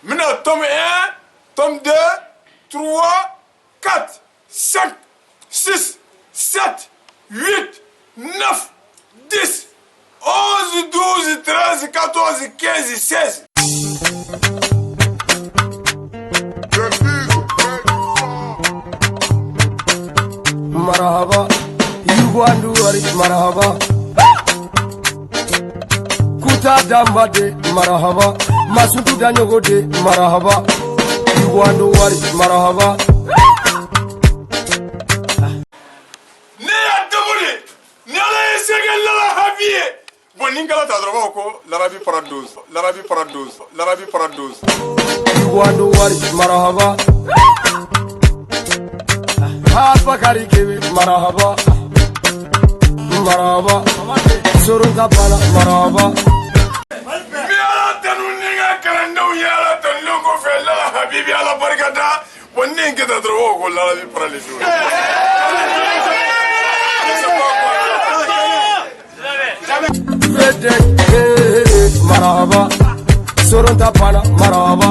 Maintenant, tome 1, tome 2, 3, 4, 5, 6, 7, 8, 9, 10, 11, 12, 13, 14, 15, 16. Marhaba, Yuguandu Wari, marhaba. Kuta Dambade, marhaba. Masudu Danyogode, marhaba. Yuguandu Wari, marhaba. Nea Daburi, Nala Segel Lala Havie. Boningala Tadroboko, l'Arabie Paradouse, l'Arabie Paradouse, l'Arabie Paradouse. Yuguandu Wari, marhaba. Bakari Kebe, marhaba. Marhaba. Sorunga Bala, marhaba. Miala Tanuninga Karando Yala Tanungo Fella, Habibi Ala Bargada, one name get a draw, l'Arabie Paradouse. Marhaba. Sorunga Bala, marhaba.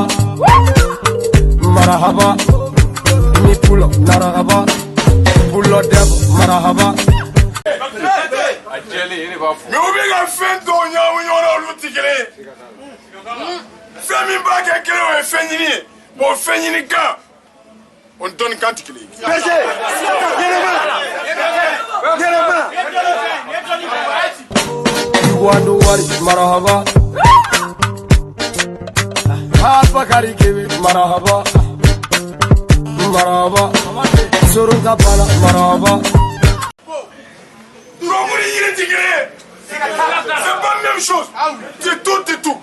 Marhaba. Pulo, marhaba. Pulo deb, marhaba. Mais où bien la fin de ton yam, on a l'outil gré. Fais-moi pas que quelqu'un est fini. Bon, fini quand on donne quand il est. Yuguandu Wari, marhaba. Bakari Kebe, marhaba. Marhaba. Sorunga Bala, marhaba. C'est pas la même chose. C'est tout.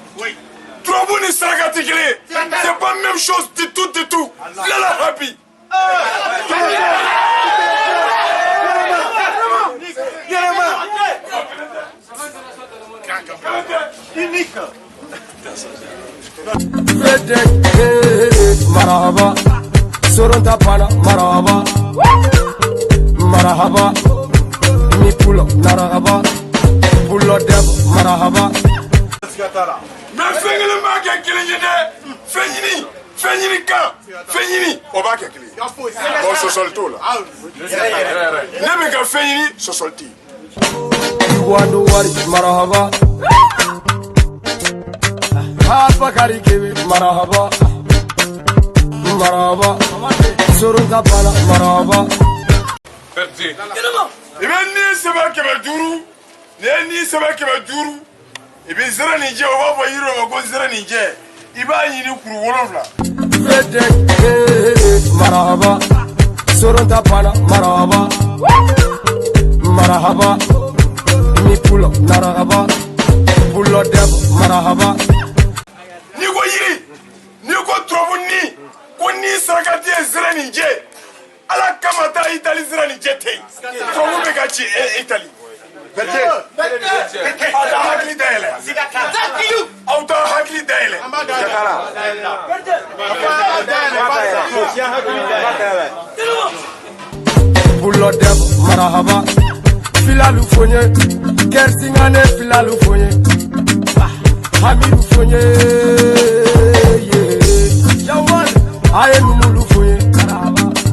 Trobou ni Saragatigre. C'est pas la même chose. C'est tout. Lala Happy. Marhaba. Sorunga Bala, marhaba. Marhaba. Mi pulo, marhaba. Pulo deb, marhaba. Mais fais-le mal que quelqu'un Fini quand Fini. On va calculer. On se sol tout là. Ne me fais fini, se solti. Yuguandu Wari, marhaba. Bakari Kebe, marhaba. Marhaba. Sorunga Bala, marhaba. Et bien, ni c'est pas que ma dourou, ni c'est pas que ma dourou. Et bien, Zera Ninja, on va voir, on va Zera Ninja. Il va y aller pour Wolof là. Marhaba. Sorunga Bala, marhaba. Marhaba. Mi pulo, marhaba. Pulo deb, marhaba. Ni ko yiri, ni ko trobu ni, ko ni Sarakati Zera Ninja. Ala kamata Italie Zera Ninja te. Trobu be gachi Italie. Auta hakli daele. Auta hakli daele. Pulo deb, marhaba. Filalu fonye. Kersingane filalu fonye. Hamidu fonye. Yawan. Aye numulu fonye.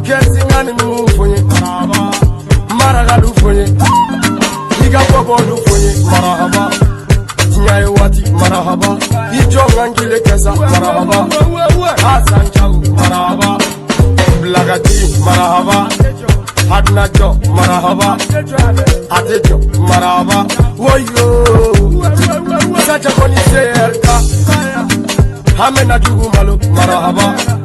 Kersingane numu fonye. Maragalu fonye. Iga bobolu fonye. Marhaba. Tinyaye wati. Marhaba. Ijo ngangile kesa. Marhaba. Hasan Chagu. Marhaba. Blagati. Marhaba. Hadna Jo. Marhaba. Atejo. Marhaba. Woyo. Sacha koni serka. Hamena Dugu Malo. Marhaba.